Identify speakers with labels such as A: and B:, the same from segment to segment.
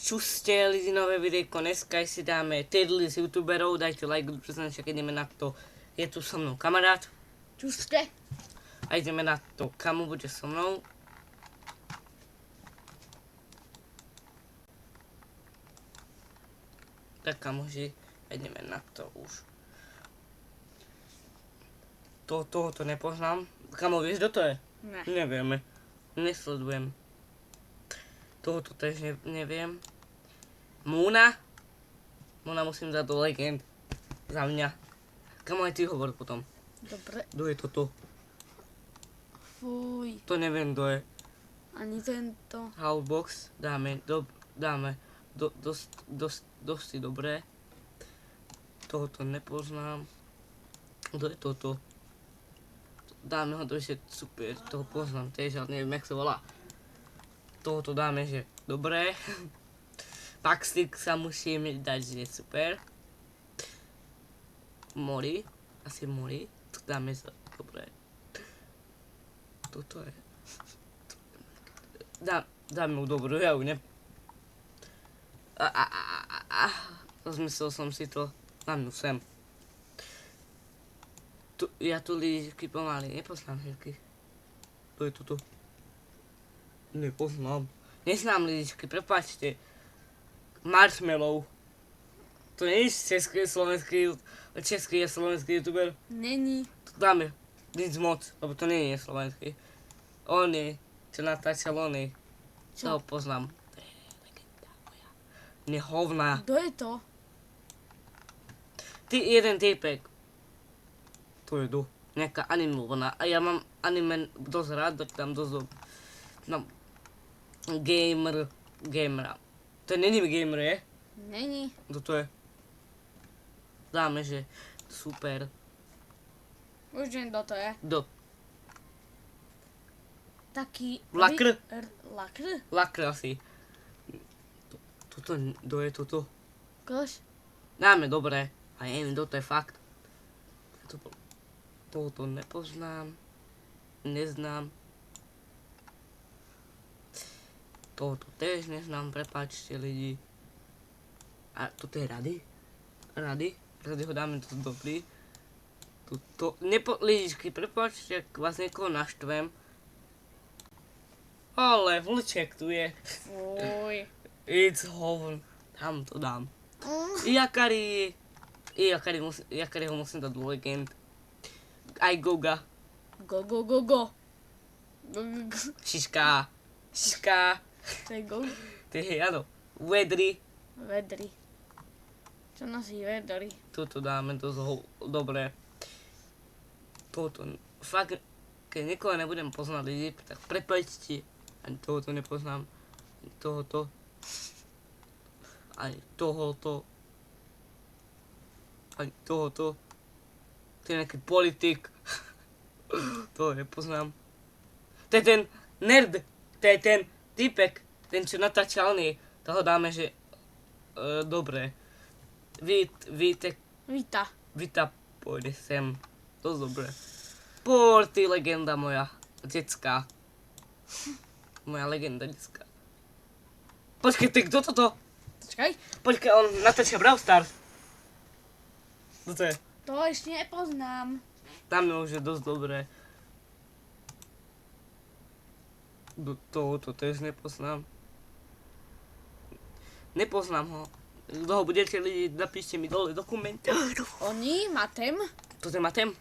A: Čuste lidi nové videjko, dneska si dáme tier list youtuberov, dajte like, priznám, keď ideme na to, je tu so mnou kamarát.
B: Čuste.
A: A ideme na to, kamu bude so mnou. Tak kamoži, ideme na to už. Tohoto nepoznám. Kamo, vieš, kto to je?
B: Ne.
A: Nevieme. Nesledujem. Tohoto tež neviem. Múna? Múna musím dať do legend. Za mňa. Kamo, aj ty hovor potom.
B: Dobre.
A: Kto je toto?
B: Fuj.
A: To neviem, kto je.
B: Ani tento.
A: Halfbox. Dáme. Dosť dobré. Tohoto nepoznám. Kto je toto? Dáme ho, to je super. Toho poznám tiež, ale neviem, jak sa volá. Tohoto dáme, že dobré. Paxtik sa musíme dať, že je super. Mori. Asi Mori. To dáme za dobré. Toto je. Dáme mu dobrú, ja ju ne... Rozmyslel som si to. Dám ju sem. Ja tu líčky pomaly nepoznám všetky. To je toto. Nepoznám. Neznám líčky, prepáčte. Marshmallow. To nie je český a slovenský youtuber.
B: Není.
A: To dáme. Nic moc, lebo to nie je slovenský. On je, čo natáčal on je. Čo ho poznám. To je legenda moja. Nehovná.
B: Kto je to?
A: Ty jeden týpek. To je do. Nejaká animovaná. A ja mám anime dosť rád, tak tam dosť no, gamera. To není gamer, je?
B: Není.
A: Kto to je? Dáme, že super.
B: Už viem, kto to je.
A: Do.
B: Taký...
A: Lakr?
B: Lakr?
A: Lakr asi. Toto, kto je toto?
B: Kož?
A: Dáme, dobré. A neviem, kto to je fakt. Tohoto nepoznám. Neznám. Tohoto tiež neznám, prepáčte lidi. A toto je Rady? Rady ho dáme dosť dobrý. Lidičky, prepáčte, ak vás niekoho naštvem. Ale vlček tu je.
B: Fuj.
A: It's hovn. Tam to dám. Jakari ho musím dať do legend. Aj Goga.
B: Go.
A: Šiška.
B: To je go.
A: To je, áno. Vedry.
B: Vedry. Čo nosí vedry?
A: Toto dáme dosť dobré. Toto, fakt, keď niekoho nebudem poznať lidi, tak prepáčte. Ani tohoto nepoznám. Ani tohoto. Ani tohoto. Ani tohoto. To je nejaký politik. To nepoznám. To je ten nerd. To je ten typek. Ten, čo natáčal nie. Toho dáme, že... dobre. Vita pôjde sem. Dosť dobre. Porty, legenda moja. Detská. Moja legenda detská. Počkej, ty, kto toto? Počkej, on natáča Brawl Stars. Kto to je?
B: To ešte nepoznám.
A: Tam už je dosť dobré. Tohoto tiež nepoznám. Nepoznám ho. Kto ho budete lidi, napíšte mi dole do komentárov.
B: Oni, Matem.
A: Toto je Matem?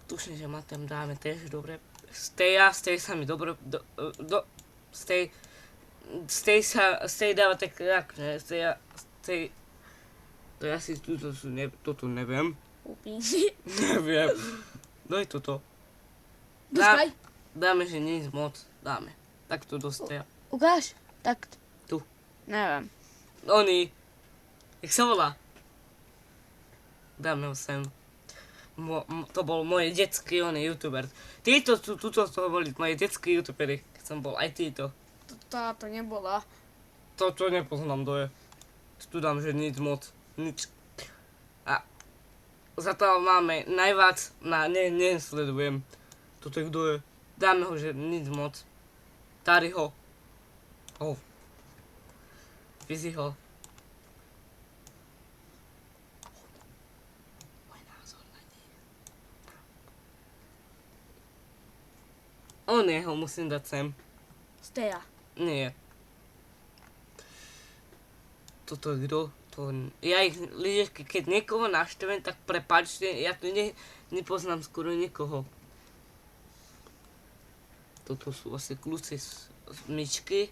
A: Tuším, že Matem dáme tiež dobre. Stej sa mi dobre. Stej dáva tak, ne? Stej... To je asi toto neviem.
B: Upíši.
A: Neviem. No je toto.
B: Duskaj.
A: Dáme, že nic moc. Dáme. Tak to dostaja.
B: Ukáž. Tak.
A: Tu.
B: Neviem.
A: Oni. Jak sa volá? Dáme ho sem. To bol môj detský youtuber. Títo boli moje detskí youtuberi. Keď som bol aj títo.
B: Táto nebola.
A: To nepoznám, to je. Tu dám, že nic moc. Nič. A za to máme najviac nesledujem. Toto je kto je. Dáme ho, že nic moc. Tariho. Vyzvi ho. Môj názor na nich. On je, ho musím dať sem.
B: Steja.
A: Nie. Toto kto? Ja ich, keď niekoho naštevem, tak prepáčte, ja tu nepoznám skoro nikoho. Toto sú asi kľúci z myčky.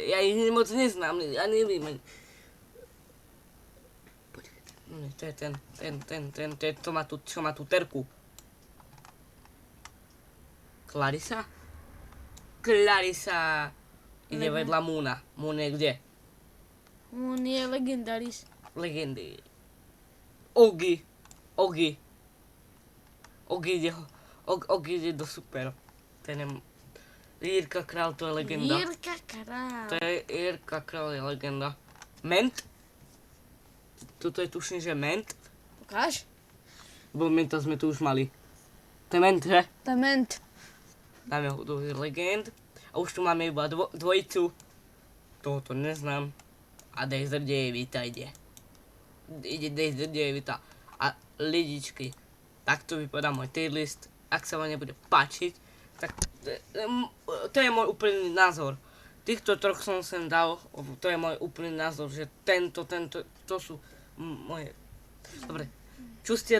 A: Ja ich moc neznám, ja neviem ani. Počkajte, to je ten, čo má tú terku. Clarissa? Clarissa ide vedľa Moona. Moon je kde?
B: On je legendaris.
A: Legendy. Ogi ide do super. Ten je... Jirka Král, to je legenda.
B: Jirka Král.
A: Jirka Král je legenda. Ment. Toto je tuším, že Ment.
B: Ukáž?
A: Bo Menta sme tu už mali. To je Ment, že?
B: To je Ment.
A: Dáme ho do legend. A už tu máme iba dvojicu. Tohoto neznám. A Dazer Devita ide. Ide Dazer Devita. A lidičky. Takto vypadá môj tier list. Ak sa vám nebude páčiť, tak to je môj úplný názor. Týchto troch som sem dal, to je môj úplný názor, že to sú moje. Dobre. Čuste,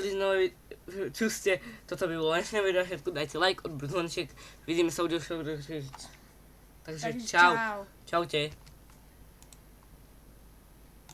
A: toto by bolo dnešné video, všetko dajte like, odbr zvonček, vidíme sa u ďalšieho. Takže čau. Čaute.